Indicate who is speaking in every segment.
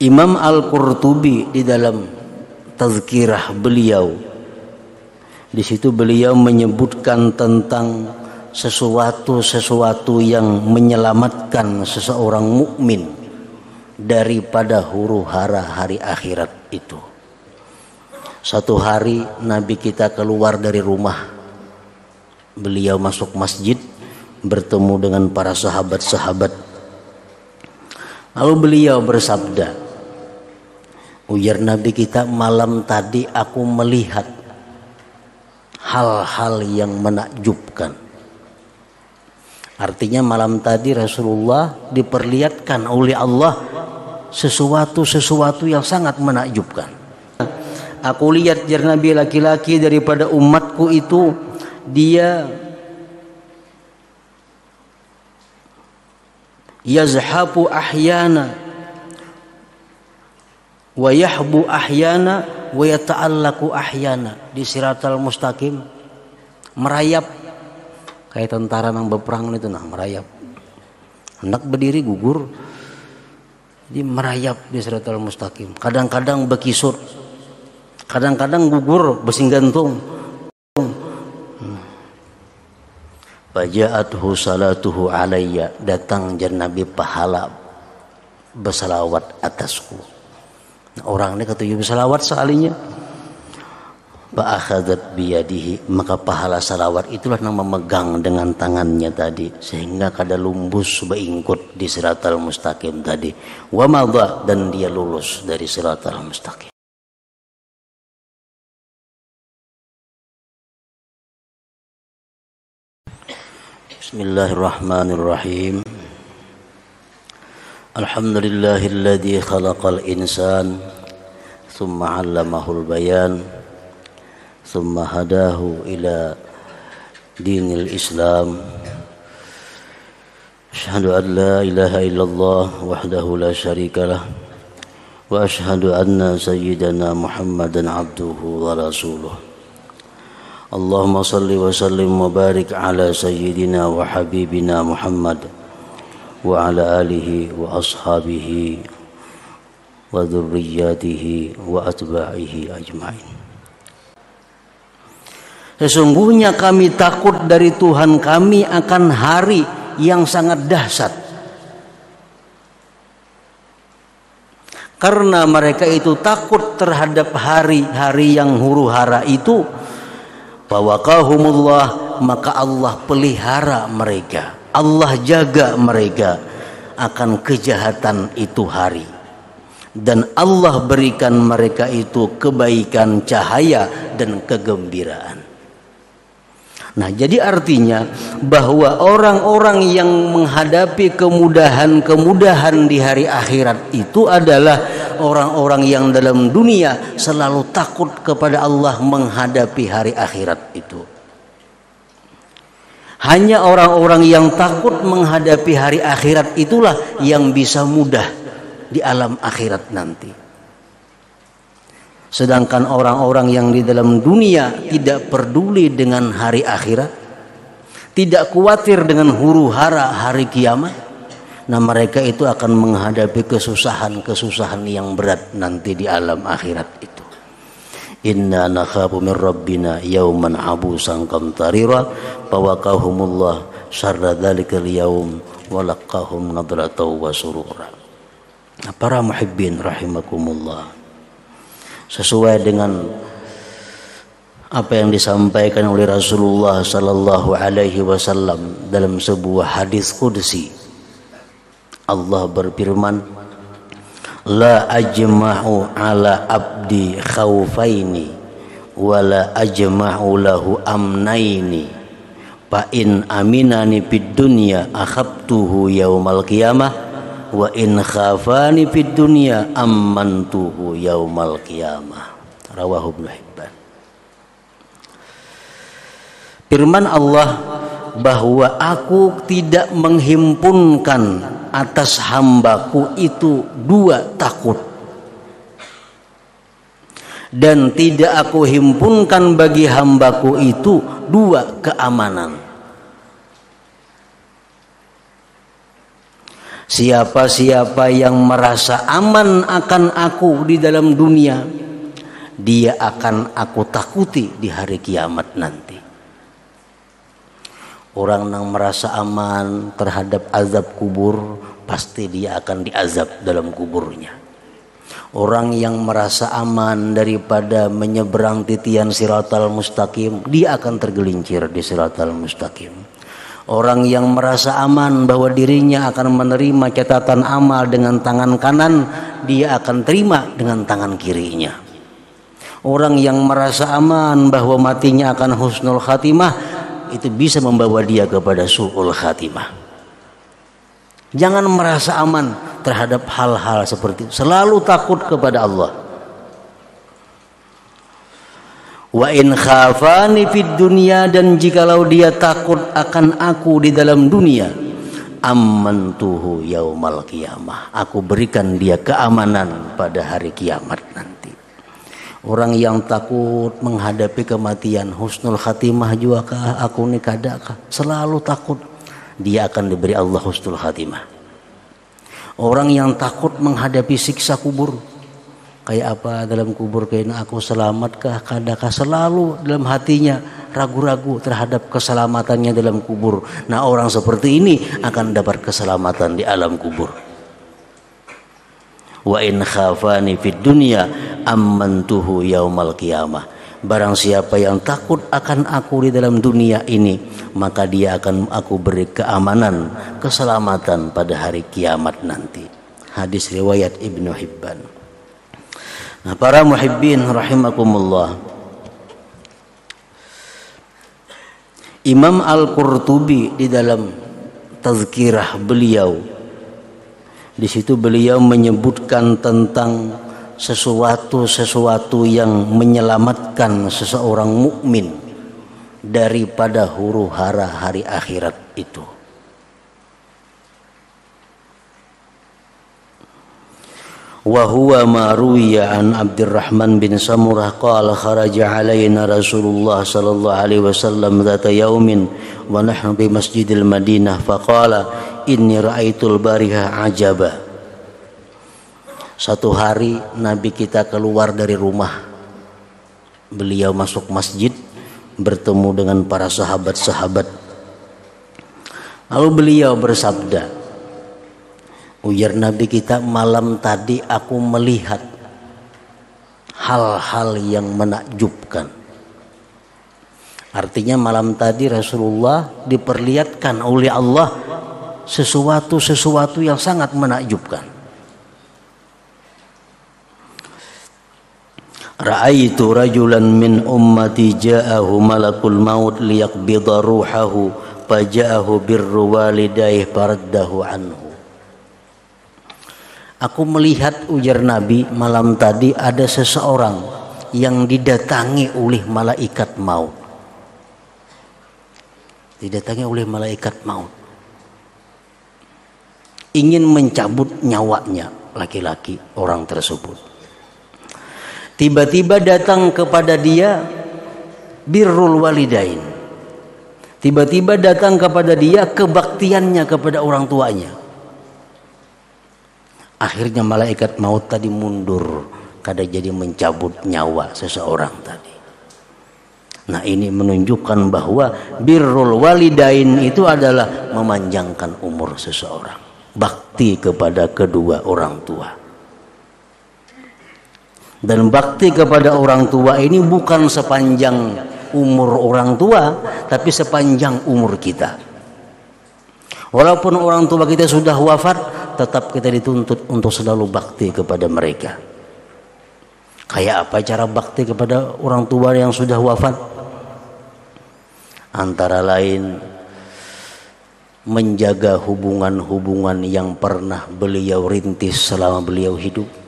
Speaker 1: Imam Al-Qurtubi di dalam tazkirah beliau, di situ beliau menyebutkan tentang sesuatu yang menyelamatkan seseorang mukmin daripada huru-hara hari akhirat itu. Satu hari Nabi kita keluar dari rumah, beliau masuk masjid bertemu dengan para sahabat-sahabat. Lalu beliau bersabda, ujar Nabi kita, malam tadi aku melihat hal-hal yang menakjubkan. Artinya malam tadi Rasulullah diperlihatkan oleh Allah sesuatu yang sangat menakjubkan. Aku lihat jar Nabi, laki-laki daripada umatku itu dia yazhabu ahyana wa yahbu ahyana wa yata'allaku ahyana. Di siratal mustaqim merayap kayak tentara nang berperang itu, nah merayap. Hendak berdiri gugur, dia merayap di siratal mustaqim. Kadang-kadang bekisut, kadang-kadang gugur besing gantung. Faja'athu salatuhu alayya, datang jar Nabi pahala bersalawat atasku. Nah, orang ini kata bersalawat sekalinya. Fa'akhadat biyadihi, maka pahala salawat itulah yang memegang dengan tangannya tadi, sehingga kada lumbus beingkut di siratal mustaqim tadi. Wa madha, dan dia lulus dari siratal mustaqim. Bismillahirrahmanirrahim. Alhamdulillahilladzi khalaqal insan thumma 'allamahul bayan thumma hadahu ila dinil Islam. Asyhadu an la ilaha illallah wahdahu la syarikalah wa asyhadu anna sayyidana Muhammadan abduhu wa rasuluh. Allahumma salli wa sallim wa barik ala sayyidina wa habibina Muhammad wa ala alihi wa ashabihi wa dhurriyyatihi wa atba'ihi ajma'in. Sesungguhnya kami takut dari Tuhan kami akan hari yang sangat dahsyat, karena mereka itu takut terhadap hari-hari yang huru-hara itu. Fawaqahumullah, maka Allah pelihara mereka, Allah jaga mereka akan kejahatan itu hari, dan Allah berikan mereka itu kebaikan, cahaya dan kegembiraan. Nah, jadi artinya bahwa orang-orang yang menghadapi kemudahan-kemudahan di hari akhirat itu adalah orang-orang yang dalam dunia selalu takut kepada Allah menghadapi hari akhirat itu. Hanya orang-orang yang takut menghadapi hari akhirat itulah yang bisa mudah di alam akhirat nanti. Sedangkan orang-orang yang di dalam dunia tidak peduli dengan hari akhirat, tidak khawatir dengan huru-hara hari kiamat, nah mereka itu akan menghadapi kesusahan yang berat nanti di alam akhirat itu. Inna nakhafu min rabbina yauman abusan qamtarira fawaqahumullah syarra dzalikal yaum wa laqahum nadratan wa surura. Para muhibbin rahimakumullah, sesuai dengan apa yang disampaikan oleh Rasulullah sallallahu alaihi wasallam dalam sebuah hadis qudsi, Allah berfirman, la ajma'u ala abdi khaufaini wa la ajma'u lahu amnaini fa in aminani fid dunya akhabtuhu yaumal qiyamah wa in khafani fid dunya ammantuhu yaumal qiyamah. Rawahu Ibnu Hibban. Firman Allah bahwa aku tidak menghimpunkan atas hambaku itu dua takut, dan tidak aku himpunkan bagi hambaku itu dua keamanan. Siapa-siapa yang merasa aman akan aku di dalam dunia, dia akan aku takuti di hari kiamat nanti. Orang yang merasa aman terhadap azab kubur, pasti dia akan diazab dalam kuburnya. Orang yang merasa aman daripada menyeberang titian siratal mustaqim, dia akan tergelincir di siratal mustaqim. Orang yang merasa aman bahwa dirinya akan menerima catatan amal dengan tangan kanan, dia akan terima dengan tangan kirinya. Orang yang merasa aman bahwa matinya akan husnul khatimah, itu bisa membawa dia kepada su'ul khatimah. Jangan merasa aman terhadap hal-hal seperti itu. Selalu takut kepada Allah. Wa in khafani fid dunya, dan jikalau dia takut akan aku di dalam dunia, amantuhu yaumal qiyamah, aku berikan dia keamanan pada hari kiamat nanti. Orang yang takut menghadapi kematian, husnul khatimah juga kah aku ni kadakah, selalu takut, dia akan diberi Allah husnul khatimah. Orang yang takut menghadapi siksa kubur, kayak apa dalam kubur, kayaknya aku selamatkah kadakah, selalu dalam hatinya ragu-ragu terhadap keselamatannya dalam kubur. Nah, orang seperti ini akan dapat keselamatan di alam kubur. Wa in khafani fid dunya amantuhu yaumal qiyamah. Barang siapa yang takut akan aku di dalam dunia ini, maka dia akan aku beri keamanan, keselamatan pada hari kiamat nanti. Hadis riwayat Ibnu Hibban. Nah, para muhibbin rahimakumullah, Imam Al-Qurtubi di dalam tazkirah beliau, di situ beliau menyebutkan tentang sesuatu yang menyelamatkan seseorang mukmin daripada huru-hara hari akhirat itu. Wa huwa ma ruwiya an Abdurrahman bin Samurah qala kharaja alaina Rasulullah sallallahu alaihi wasallam dzata yaumin wa nahnu bi Masjidil Madinah faqala inni ra'aitul bariha ajaba. Satu hari Nabi kita keluar dari rumah, beliau masuk masjid bertemu dengan para sahabat-sahabat, lalu beliau bersabda, ujar Nabi kita, malam tadi aku melihat hal-hal yang menakjubkan. Artinya malam tadi Rasulullah diperlihatkan oleh Allah sesuatu yang sangat menakjubkan. Ra'aitu rajulan min ummati ja'ahu malakul maut liyaqbida ruhahu faja'ahu birru walidayhi faraddahu anhu. Aku melihat, ujar Nabi, malam tadi ada seseorang yang didatangi oleh malaikat maut. Didatangi oleh malaikat maut. Ingin mencabut nyawanya laki-laki orang tersebut. Tiba-tiba datang kepada dia birrul walidain. Tiba-tiba datang kepada dia kebaktiannya kepada orang tuanya. Akhirnya malaikat maut tadi mundur, kada jadi mencabut nyawa seseorang tadi. Nah, ini menunjukkan bahwa birrul walidain itu adalah memanjangkan umur seseorang, bakti kepada kedua orang tua. Dan bakti kepada orang tua ini bukan sepanjang umur orang tua, tapi sepanjang umur kita. Walaupun orang tua kita sudah wafat, tetap kita dituntut untuk selalu bakti kepada mereka. Kayak apa cara bakti kepada orang tua yang sudah wafat? Antara lain menjaga hubungan-hubungan yang pernah beliau rintis selama beliau hidup.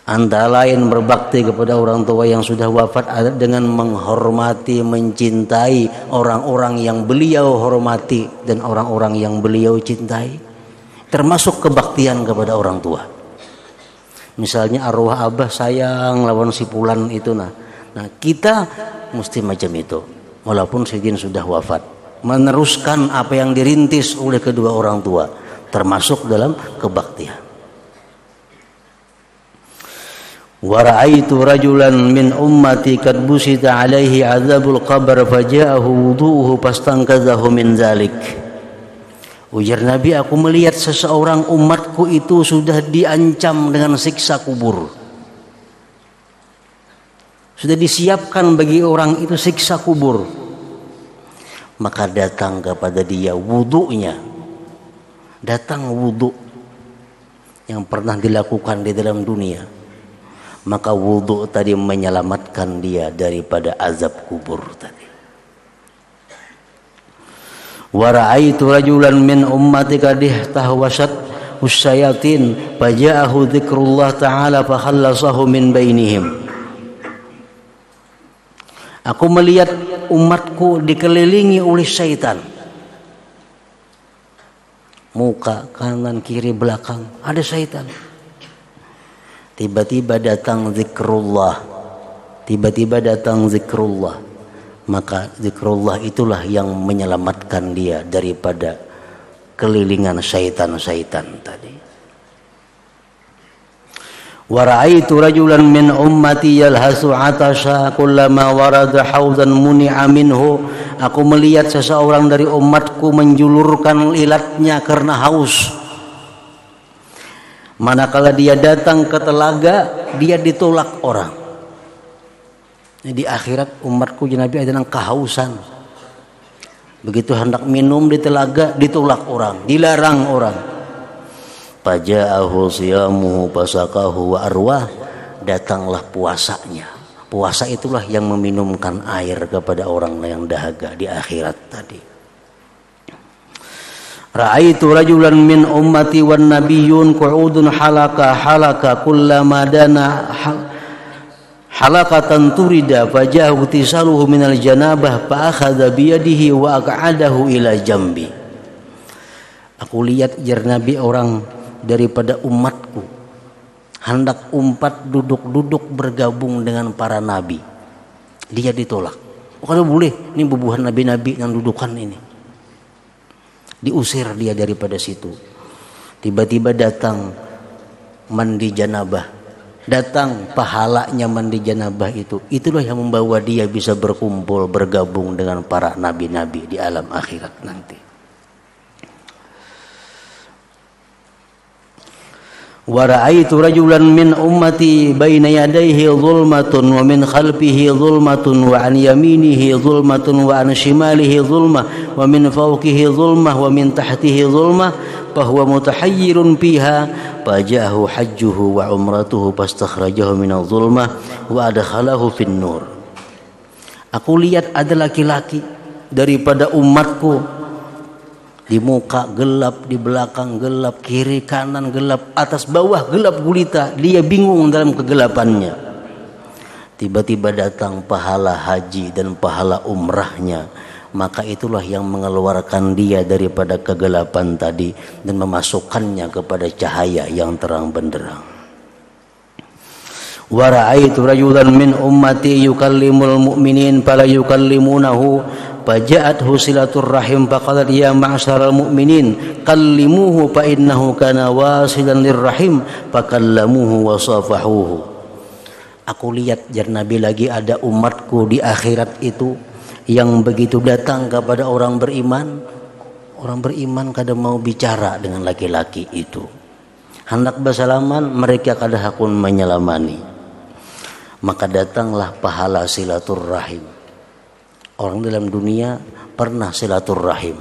Speaker 1: Antara lain berbakti kepada orang tua yang sudah wafat dengan menghormati, mencintai orang-orang yang beliau hormati dan orang-orang yang beliau cintai. Termasuk kebaktian kepada orang tua. Misalnya arwah abah sayang lawan si fulan itu, nah kita mesti macam itu. Walaupun sidin sudah wafat, meneruskan apa yang dirintis oleh kedua orang tua. termasuk dalam kebaktian. Wa ra'aitu rajulan min ummati kad busita alaihi adzabul qabr faja'ahu wudu'uhu fastanqadhahu min dzalik. Ujar Nabi, aku melihat seseorang umatku itu sudah diancam dengan siksa kubur. Sudah disiapkan bagi orang itu siksa kubur. Maka datang kepada dia wudu'nya. Datang wudu' yang pernah dilakukan di dalam dunia. Maka wudu tadi menyelamatkan dia daripada azab kubur tadi. Wa ra'aitu rajulan min ummati qad ihtahwasat usyayatin faja'ahu dzikrullah ta'ala fa khallasahu min bainihim. Aku melihat umatku dikelilingi oleh syaitan. Muka, kanan, kiri, belakang ada syaitan. Tiba-tiba datang zikrullah. Tiba-tiba datang zikrullah. Maka zikrullah itulah yang menyelamatkan dia daripada kelilingan syaitan-syaitan tadi. Wa ra'aitu rajulan min ummati yalhasu 'atasha kullama warada haudan muni'a minhu. Aku melihat seseorang dari umatku menjulurkan ilatnya karena haus. Manakala dia datang ke telaga, dia ditolak orang. Di akhirat umatku Nabi ada yang kehausan. Begitu hendak minum di telaga, ditolak orang, dilarang orang. Faja'ahu siyamuhu fasaqahu wa arwah. Datanglah puasanya. Puasa itulah yang meminumkan air kepada orang yang dahaga di akhirat tadi. Ra'aitu rajulan min ummati wan nabiyyun qu'udun halaka kullama dana halaqatan turida fajahu tisaluhu minal janabah fa akhadha bi yadihi wa aq'adahu ila jambi. Aku lihat jar Nabi orang daripada umatku hendak duduk bergabung dengan para nabi. Dia ditolak. Kalau boleh, ini bubuhan nabi-nabi yang dudukan ini. Diusir dia daripada situ. Tiba-tiba datang mandi janabah. Datang pahalanya mandi janabah itu. Itulah yang membawa dia bisa berkumpul, bergabung dengan para nabi-nabi di alam akhirat nanti. Wa ra'aitu rajulan min ummati baina yadayhi zulmatun wa min khalfihi zulmatun wa an yaminihi zulmatun wa an shimalihi zulmah wa min fawqihi zulmah wa min tahtihi zulmah fa huwa mutahayyirun fiha fajahu hajjuhu wa umratuhu fastakhrajahu min zulmah wa adkhalahu fin nur. Aku lihat ada laki-laki daripada umatku, di muka gelap, di belakang gelap, kiri kanan gelap, atas bawah gelap gulita. Dia bingung dalam kegelapannya. Tiba-tiba datang pahala haji dan pahala umrahnya. Maka itulah yang mengeluarkan dia daripada kegelapan tadi dan memasukkannya kepada cahaya yang terang benderang. Wa ra'aitu rajulan min ummati yukallimul mu'minin fala yukallimunahu faja'athu silatur rahim faqalat ya ma'syaral mu'minin kallimuhu fa innahu kana wasilan lirrahim fakallamuhu wa safahuhu. Aku lihat jar Nabi lagi ada umatku di akhirat itu yang begitu datang kepada orang beriman. Orang beriman kadang mau bicara dengan laki-laki itu. Hendak bersalaman, mereka kadang hakun menyelamani. Maka datanglah pahala silaturrahim. Orang dalam dunia pernah silaturrahim,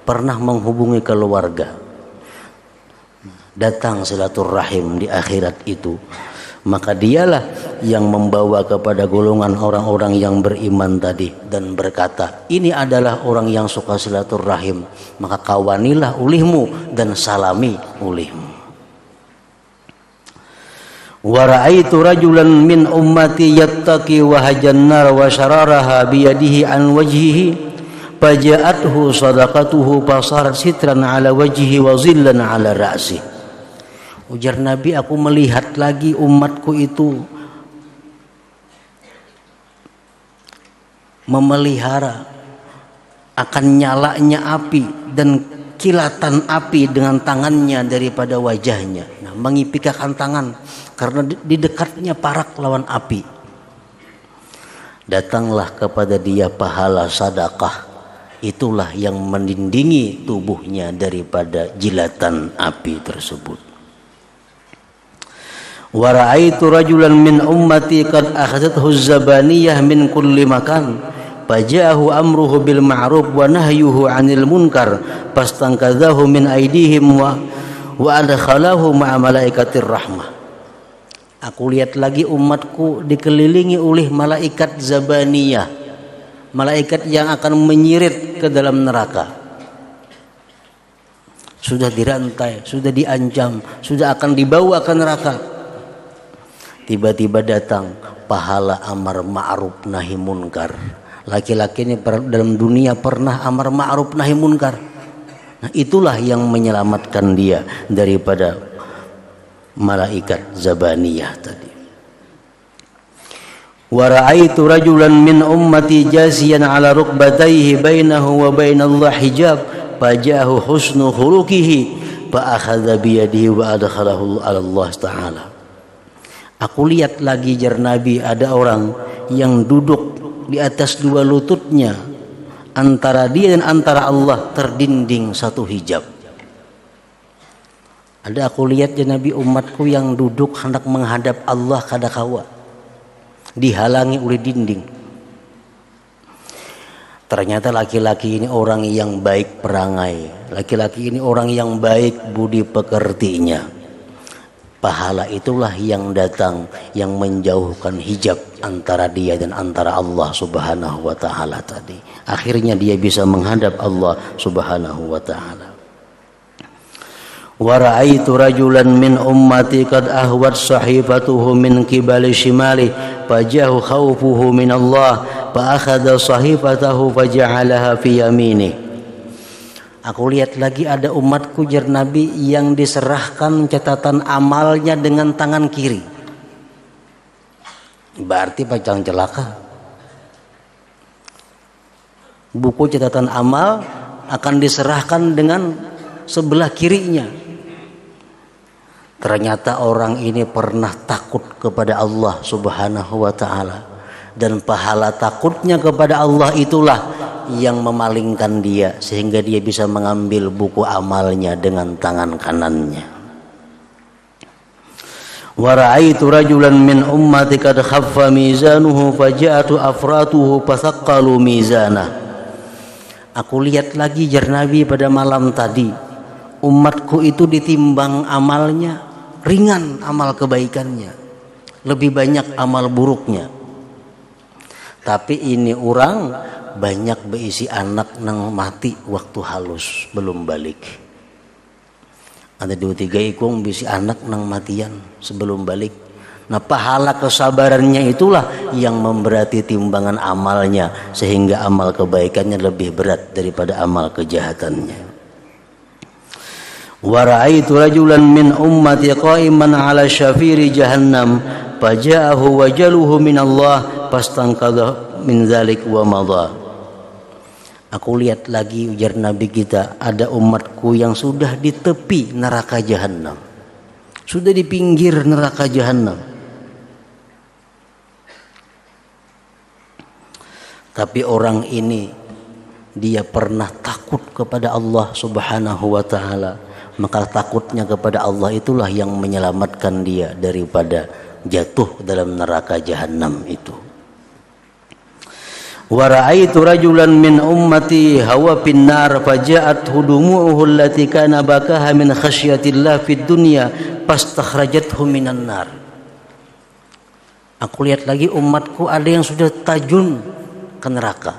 Speaker 1: pernah menghubungi keluarga. Datang silaturrahim di akhirat itu. Maka dialah yang membawa kepada golongan orang-orang yang beriman tadi dan berkata, ini adalah orang yang suka silaturrahim, maka kawanilah ulihmu dan salami ulihmu. Wa ra'aitu rajulan min ummati yattaqi wahajan nar wa syararaha biyadihi an wajhihi faja'athu sadaqatuhu fasarat sitran ala wajhihi wa zillan ala ra'si. Ujar Nabi, aku melihat lagi umatku itu memelihara akan nyalanya api dan kilatan api dengan tangannya daripada wajahnya. Nah, mengipikakan tangan karena di dekatnya parak lawan api. Datanglah kepada dia pahala sedekah. Itulah yang melindungi tubuhnya daripada jilatan api tersebut. Wa ra'aitu rajulan min ummati qad akhadhathu az-zabaniyah min kulli makan faja'ahu amruhu bil ma'ruf wa nahyuhu 'anil munkar fastankadzahu min aydihim wa adkhalahu ma'a malaikatir rahmah. Aku lihat lagi umatku dikelilingi oleh malaikat zabaniyah, malaikat yang akan menyirit ke dalam neraka. Sudah dirantai, sudah diancam, sudah akan dibawa ke neraka. Tiba-tiba datang pahala amar ma'ruf nahi munkar. Laki-laki ini dalam dunia pernah amar ma'ruf nahi munkar. Nah, itulah yang menyelamatkan dia daripada malaikat zabaniyah tadi. Wa ra'aitu rajulan min ummati jasiyan 'ala rukbatayhi bainahu wa bainallah hijab faja'ahu husnu khuluqihi fa akhadha bi yadihi wa adkhalahu 'ala Allah ta'ala. Aku lihat lagi jar Nabi, ada orang yang duduk di atas dua lututnya, antara dia dan antara Allah terdinding satu hijab. Ada aku lihat jar Nabi umatku yang duduk hendak menghadap Allah kadakawa, dihalangi oleh dinding. Ternyata laki-laki ini orang yang baik perangai, laki-laki ini orang yang baik budi pekertinya. Pahala itulah yang datang yang menjauhkan hijab antara dia dan antara Allah Subhanahu wa ta'ala tadi. Akhirnya dia bisa menghadap Allah Subhanahu wa ta'ala. Wa ra'aitu rajulan min ummati qad ahwat sahifatuhu min qibali shimali fajahu khawfuhu min Allah fa akhadha sahifatahu faja'alaha fi yaminih. Aku lihat lagi ada umatku jar Nabi yang diserahkan catatan amalnya dengan tangan kiri. Berarti pacang celaka. Buku catatan amal akan diserahkan dengan sebelah kirinya. Ternyata orang ini pernah takut kepada Allah Subhanahu wa ta'ala, dan pahala takutnya kepada Allah itulah yang memalingkan dia sehingga dia bisa mengambil buku amalnya dengan tangan kanannya. Wa ra'aitu rajulan min ummati qad khaffa mizanuhu faja'atu afratuhu fasaqqalu mizanah. Aku lihat lagi jar Nabi pada malam tadi, umatku itu ditimbang amalnya, ringan amal kebaikannya, lebih banyak amal buruknya. Tapi ini orang banyak berisi anak nang mati waktu halus belum balik. Ada 2-3 ikung berisi anak nang matian sebelum balik. Nah, pahala kesabarannya itulah yang memberati timbangan amalnya sehingga amal kebaikannya lebih berat daripada amal kejahatannya. Wa ra'aitu rajulan min ummati qa'iman 'ala syafiri jahannam faja'ahu wajaluhu min Allah fastanqadha min dzalik wa madha. Aku lihat lagi ujar Nabi kita, ada umatku yang sudah di tepi neraka jahanam, sudah di pinggir neraka jahanam. Tapi orang ini dia pernah takut kepada Allah Subhanahu wa ta'ala, maka takutnya kepada Allah itulah yang menyelamatkan dia daripada jatuh dalam neraka jahanam itu. Wa ra'aitu rajulan min ummati hawa fin nar faja'at hudumuhu allati kana bakaha min khasyatillah fid dunya fastakhrajathu minan nar. Aku lihat lagi umatku ada yang sudah tajun ke neraka,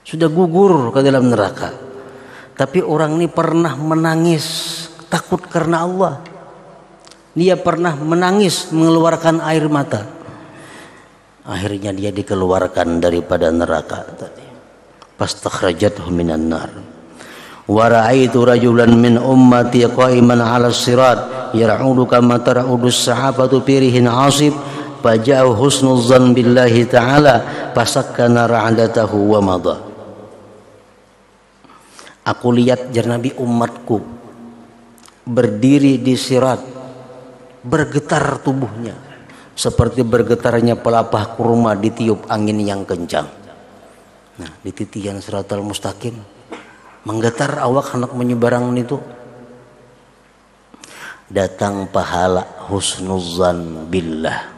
Speaker 1: sudah gugur ke dalam neraka. Tapi orang ini pernah menangis takut karena Allah. Dia pernah menangis mengeluarkan air mata. Akhirnya dia dikeluarkan daripada neraka tadi. Fastakhrajathu minan nar. Wa ra'aitu rajulan min ummati qa'iman 'ala as-sirat yar'udu kama tar'udu as-sahabatu firihin 'asib faja'u husnul dzan billahi ta'ala fasakkana ra'adatahu wa madha. Aku lihat Nabi umatku berdiri di sirat, bergetar tubuhnya seperti bergetarnya pelepah kurma ditiup angin yang kencang. Nah, di titian siratal mustaqim menggetar awak hendak menyeberang itu. Datang pahala husnuzan billah.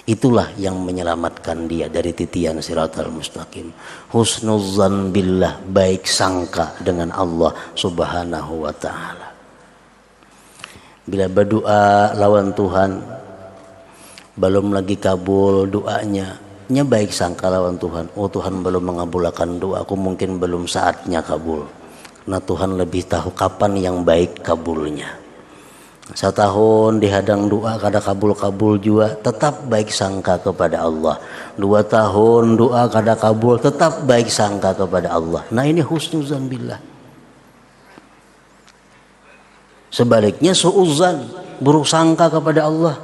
Speaker 1: Itulah yang menyelamatkan dia dari titian siratal mustaqim. Husnuzan billah, baik sangka dengan Allah subhanahu wa ta'ala. Bila berdoa lawan Tuhan, belum lagi kabul doanya, baik sangka lawan Tuhan. Oh, Tuhan belum mengabulkan doaku, mungkin belum saatnya kabul. Karena Tuhan lebih tahu kapan yang baik kabulnya. Setahun dihadang doa kada kabul-kabul juga, tetap baik sangka kepada Allah. 2 tahun doa kada kabul, tetap baik sangka kepada Allah. Nah, ini husnuzan billah. Sebaliknya suuzan, buruk sangka kepada Allah.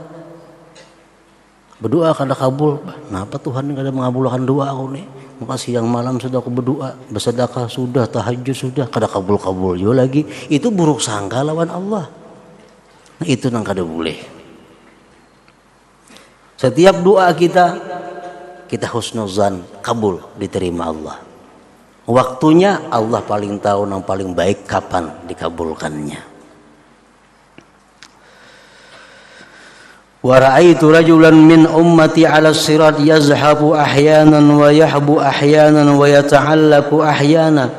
Speaker 1: Berdoa kada kabul, kenapa Tuhan kada mengabulkan doa aku nih? Maka siang malam sudah aku berdoa, bersedekah sudah, tahajud sudah, kada kabul-kabul juga lagi. Itu buruk sangka lawan Allah. Nah, itu nang kada boleh. Setiap doa kita husnuzan, kabul, diterima Allah. Waktunya Allah paling tahu nang paling baik kapan dikabulkannya. Wa ra'aitu rajulan min ummati 'ala as-sirat yazhabu ahyanan wa yahbu ahyanan wa yata'allaku ahyana.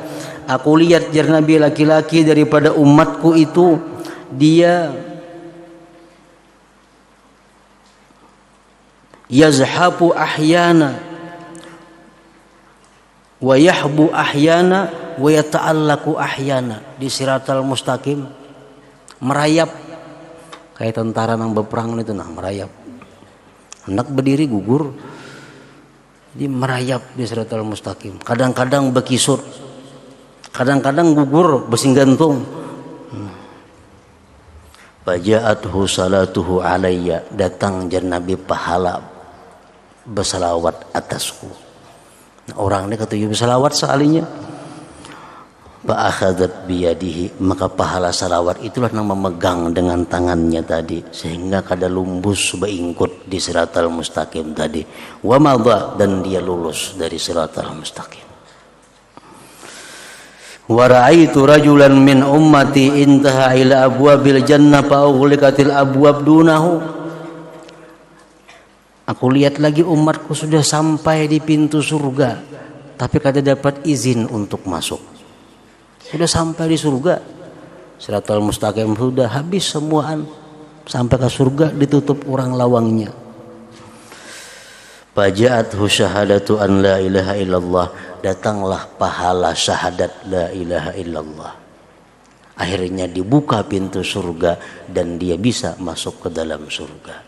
Speaker 1: Aku lihat Nabi laki-laki daripada umatku itu, dia yazhabu ahyana wa yahbu ahyana wa yata'allaku ahyana. Di siratal mustaqim merayap kayak tentara nang berperang itu, nah merayap. Hendak berdiri gugur, jadi merayap di siratal mustaqim. Kadang-kadang bekisut, kadang-kadang gugur bersinggantung. Faja'athu salatuhu alayya, datang Nabi pahala bersalawat atasku. Nah, orang ini kata bersalawat sekalinya. Fa'akhadat biyadihi, maka pahala salawat itulah yang memegang dengan tangannya tadi, sehingga kada lumbus beingkut di siratal mustaqim tadi. Wa madha, dan dia lulus dari siratal mustaqim. Wa ra'aitu rajulan min ummati intaha ila abwabil jannah fa ughliqatil abwab dunahu. Aku lihat lagi umatku sudah sampai di pintu surga, tapi kada dapat izin untuk masuk. Sudah sampai di surga, siratal mustaqim sudah habis semuaan, sampai ke surga ditutup orang lawangnya. Faja'athu syahadatu an la ilaha illallah, datanglah pahala syahadat la ilaha illallah. Akhirnya dibuka pintu surga dan dia bisa masuk ke dalam surga.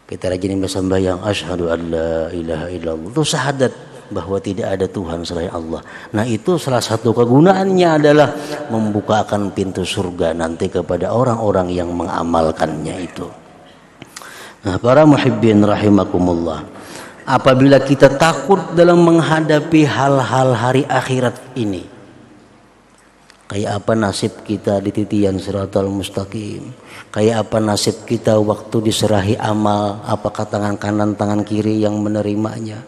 Speaker 1: Kita rajin bersembahyang asyhadu an la ilaha illallah, itu syahadat bahwa tidak ada Tuhan selain Allah. Nah, itu salah satu kegunaannya adalah membukakan pintu surga nanti kepada orang-orang yang mengamalkannya itu. Nah, para muhibbin rahimakumullah, apabila kita takut dalam menghadapi hal-hal hari akhirat ini, kayak apa nasib kita di titian siratal mustaqim, kayak apa nasib kita waktu diserahi amal, apakah tangan kanan tangan kiri yang menerimanya,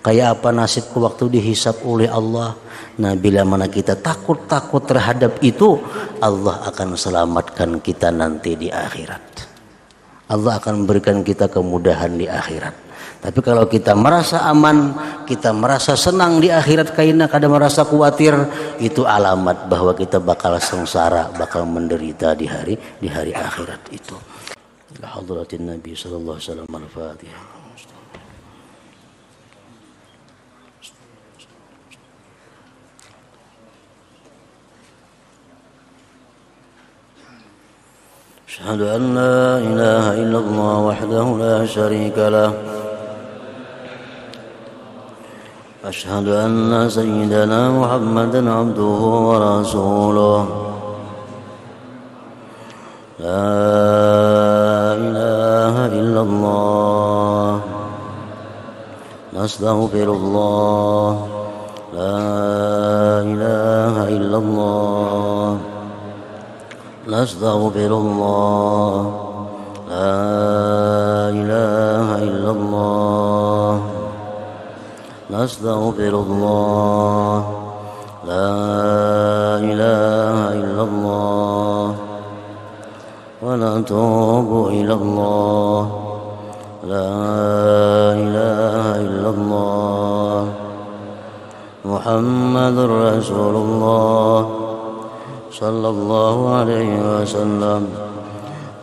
Speaker 1: kayak apa nasibku waktu dihisab oleh Allah. Nah, bila mana kita takut terhadap itu, Allah akan selamatkan kita nanti di akhirat. Allah akan berikan kita kemudahan di akhirat. Tapi kalau kita merasa aman, kita merasa senang di akhirat karena kada merasa khawatir, itu alamat bahwa kita bakal sengsara, bakal menderita di hari akhirat itu. La hadratin Nabi sallallahu alaihi wasallam. Al-Fatihah. أشهد أن لا إله إلا الله وحده لا شريك له أشهد أن سيدنا محمدا عبده ورسوله لا إله إلا الله نستغفر الله لا إله إلا الله نستغفر الله لا إله إلا الله نستغفر الله لا إله إلا الله ونتوب إلى الله لا إله إلا الله محمد رسول الله صلى الله عليه وسلم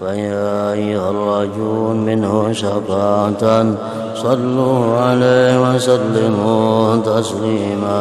Speaker 1: فيا أيها الراجون منه شفاعة صلوا عليه وسلموا تسليما